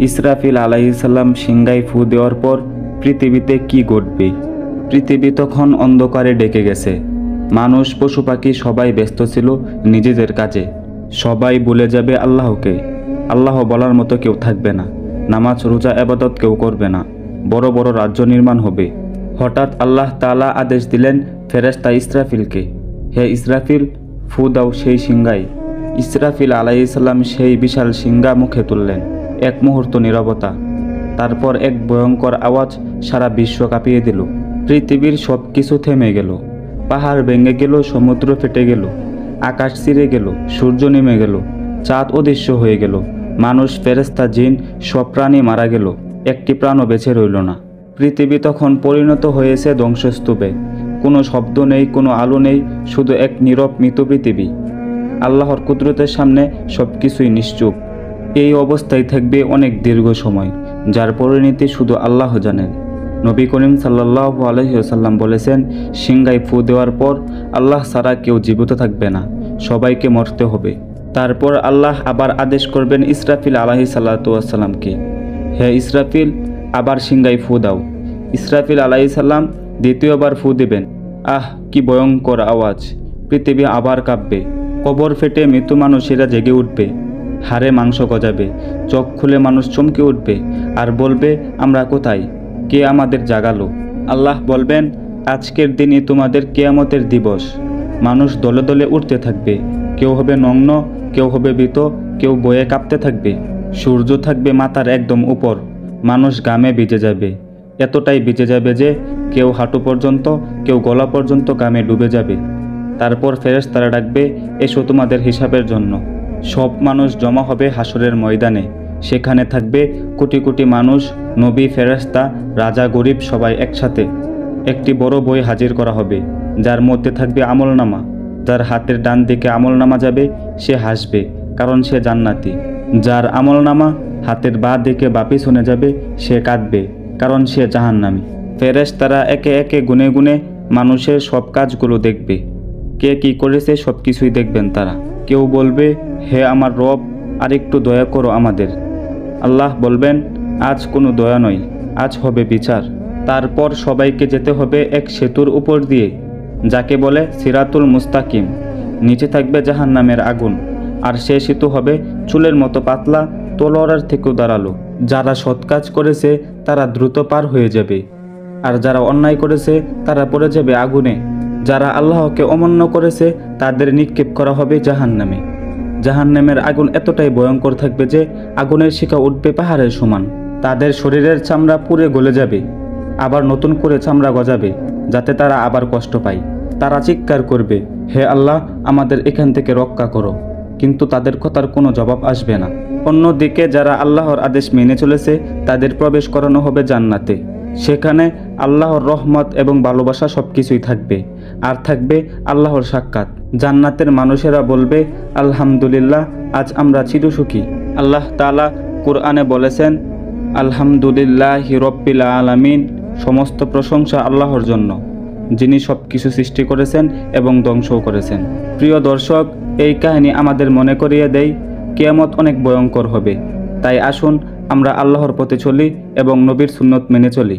ইসরাফিল আলাইহিসসালাম সিংহায় ফু দেওয়ার পর পৃথিবীতে কি ঘটবে? পৃথিবী তখন অন্ধকারে ডেকে গেছে। মানুষ পশু পাখি সবাই ব্যস্ত ছিল নিজেদের কাজে। সবাই ভুলে যাবে আল্লাহকে। আল্লাহ বলার মতো কেউ থাকবে না। নামাজ রোজা ইবাদত কেউ করবে না। বড় বড় রাজ্য নির্মাণ হবে। হঠাৎ আল্লাহ তাআলা আদেশ দিলেন ফেরেশতা ইসরাফিলকে, হে ইসরাফিল, ফু দাও সেই সিংহায়। ইসরাফিল আলাইহিসসালাম সেই বিশাল সিংহা মুখে তুললেন। এক মুহূর্ত নীরবতা, তারপর এক ভয়ঙ্কর আওয়াজ সারা বিশ্ব কাঁপিয়ে দিল। পৃথিবীর সব কিছু থেমে গেল। পাহাড় ভেঙে গেল, সমুদ্র ফেটে গেল, আকাশ ছিঁড়ে গেল, সূর্য নেমে গেল, চাঁদ অদৃশ্য হয়ে গেল। মানুষ, ফেরেশতা, জিন সব প্রাণী মারা গেল। একটি প্রাণও বেঁচে রইল না। পৃথিবী তখন পরিণত হয়েছে ধ্বংসস্তূপে। কোনো শব্দ নেই, কোনো আলো নেই, শুধু এক নীরব মৃত পৃথিবী। আল্লাহর কুদরতের সামনে সব কিছুই নিশ্চুপ। এই অবস্থায় থাকবে অনেক দীর্ঘ সময়, যার পরিণতি শুধু আল্লাহ জানেন। নবী করিম সাল্লাল্লাহু আলাইহি ওয়াসাল্লাম বলেছেন, সিংহায় ফু দেওয়ার পর আল্লাহ ছাড়া কেউ জীবিত থাকবে না, সবাইকে মরতে হবে। তারপর আল্লাহ আবার আদেশ করবেন ইসরাফিল আলাইহিস সালাতু ওয়াসসালামকে, হে ইসরাফিল, আবার সিংহায় ফু দাও। ইসরাফিল আলাইহিস সালাম দ্বিতীয়বার ফু দেবেন। কি ভয়ঙ্কর আওয়াজ! পৃথিবী আবার কাঁপবে। কবর ফেটে মৃত মানুষেরা জেগে উঠবে। হাড়ে মাংস গজাবে। চোখ খুলে মানুষ চমকে উঠবে আর বলবে, আমরা কোথায়? কে আমাদের জাগালো? আল্লাহ বলবেন, আজকের দিনই তোমাদের কিয়ামতের দিবস। মানুষ দলে দলে উঠতে থাকবে। কেউ হবে নগ্ন, কেউ হবে ভীত, কেউ বয়ে কাঁপতে থাকবে। সূর্য থাকবে মাথার একদম উপর। মানুষ ঘামে ভিজে যাবে। এতটাই ভিজে যাবে যে কেউ হাঁটু পর্যন্ত, কেউ গলা পর্যন্ত ঘামে ডুবে যাবে। তারপর ফেরেশতারা ডাকবে, এসো তোমাদের হিসাবের জন্য। সব মানুষ জমা হবে হাসরের ময়দানে। সেখানে থাকবে কোটি কোটি মানুষ, নবী, ফেরেশতা, রাজা, গরিব সবাই একসাথে। একটি বড় বই হাজির করা হবে, যার মধ্যে থাকবে আমলনামা। যার হাতের ডান দিকে আমলনামা যাবে সে হাসবে, কারণ সে জান্নাতি। যার আমলনামা হাতের বাঁ দিকে বা পিছনে যাবে সে কাঁদবে, কারণ সে জাহান্নামী। ফেরেশতারা একে একে গুনে গুনে মানুষের সব কাজগুলো দেখবে। কে কি করেছে সব কিছুই দেখবেন তারা। কেউ বলবে, হে আমার রব, আর একটু দয়া করো আমাদের। আল্লাহ বলবেন, আজ কোনো দয়া নয়, আজ হবে বিচার। তারপর সবাইকে যেতে হবে এক সেতুর উপর দিয়ে, যাকে বলে সিরাতুল মুস্তাকিম। নিচে থাকবে জাহান্নামের আগুন, আর সে সেতু হবে চুলের মতো পাতলা, তলোয়ারের থেকেও ধারালো। যারা সৎ কাজ করেছে তারা দ্রুত পার হয়ে যাবে, আর যারা অন্যায় করেছে তারা পড়ে যাবে আগুনে। যারা আল্লাহকে অমান্য করেছে তাদের নিক্ষেপ করা হবে জাহান্নামে। জাহান্নামের আগুন এতটাই ভয়ঙ্কর থাকবে যে আগুনের শিখা উঠবে পাহাড়ের সমান। তাদের শরীরের চামড়া পুড়ে গলে যাবে, আবার নতুন করে চামড়া গজাবে, যাতে তারা আবার কষ্ট পায়। তারা চিৎকার করবে, হে আল্লাহ, আমাদের এখান থেকে রক্ষা করো। কিন্তু তাদের কথার কোনো জবাব আসবে না। অন্যদিকে যারা আল্লাহর আদেশ মেনে চলেছে তাদের প্রবেশ করানো হবে জান্নাতে। সেখানে আল্লাহর রহমত এবং ভালোবাসা সব কিছুই থাকবে, আর থাকবে আল্লাহর সাক্ষাৎ। জান্নাতের মানুষেরা বলবে, আলহামদুলিল্লাহ, আজ আমরা চিরসুখী। আল্লাহ তাআলা কুরআনে বলেছেন, আলহামদুলিল্লাহি রব্বিল আলামিন, সমস্ত প্রশংসা আল্লাহর জন্য, যিনি সব কিছু সৃষ্টি করেছেন এবং ধ্বংসও করেছেন। প্রিয় দর্শক, এই কাহিনী আমাদের মনে করিয়ে দেয় কিয়ামত অনেক ভয়ঙ্কর হবে। তাই আসুন আমরা আল্লাহর পথে চলি এবং নবীর সুন্নত মেনে চলি।